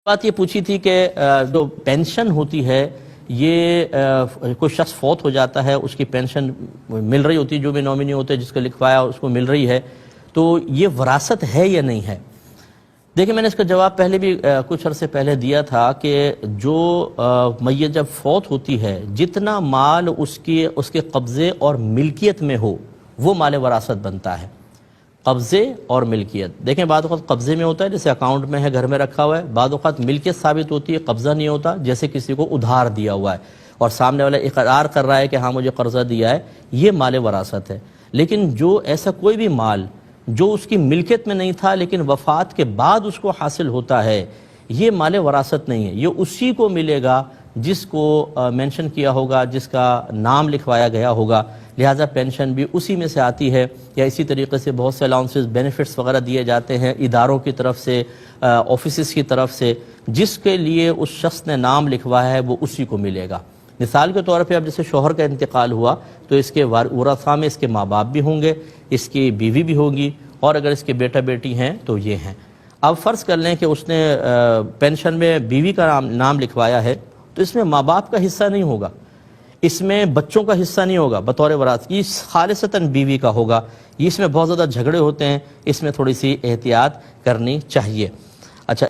بات یہ پوچھی تھی کہ جو پینشن ہوتی ہے یہ کوئی شخص فوت ہو جاتا ہے، اس کی پینشن مل رہی ہوتی ہے، جو بھی نومینی ہوتے ہیں جس کو لکھوایا اس کو مل رہی ہے، تو یہ وراثت ہے یا نہیں ہے؟ دیکھیں، میں نے اس کا جواب پہلے بھی کچھ عرصے پہلے دیا تھا کہ جو میت جب فوت ہوتی ہے، جتنا مال اس کے قبضے اور ملکیت میں ہو وہ مال وراثت بنتا ہے۔ قبضے اور ملکیت، دیکھیں بعض اوقات قبضے میں ہوتا ہے جیسے اکاؤنٹ میں ہے، گھر میں رکھا ہوا ہے، بعض اوقات ملکیت ثابت ہوتی ہے، قبضہ نہیں ہوتا جیسے کسی کو ادھار دیا ہوا ہے اور سامنے والا اقرار کر رہا ہے کہ ہاں مجھے قرضہ دیا ہے، یہ مال وراثت ہے۔ لیکن جو ایسا کوئی بھی مال جو اس کی ملکیت میں نہیں تھا لیکن وفات کے بعد اس کو حاصل ہوتا ہے، یہ مال وراثت نہیں ہے، یہ اسی کو ملے گا جس کو مینشن کیا ہوگا، جس کا نام لکھوایا گیا ہوگا، لہٰذا پینشن بھی اسی میں سے آتی ہے۔ یا اسی طریقے سے بہت سے الاؤنسز، بینیفٹس وغیرہ دیے جاتے ہیں اداروں کی طرف سے، آفیسز کی طرف سے، جس کے لیے اس شخص نے نام لکھوایا ہے وہ اسی کو ملے گا۔ مثال کے طور پہ اب جیسے شوہر کا انتقال ہوا تو اس کے ورثاء میں اس کے ماں باپ بھی ہوں گے، اس کی بیوی بھی ہوگی، اور اگر اس کے بیٹا بیٹی ہیں تو یہ ہیں۔ اب فرض کر لیں کہ اس نے پینشن میں بیوی کا نام لکھوایا ہے تو اس میں ماں باپ کا حصہ نہیں ہوگا، اس میں بچوں کا حصہ نہیں ہوگا بطور وراثت، یہ خالصتاً بیوی کا ہوگا۔ اس میں بہت زیادہ جھگڑے ہوتے ہیں، اس میں تھوڑی سی احتیاط کرنی چاہیے۔ اچھا،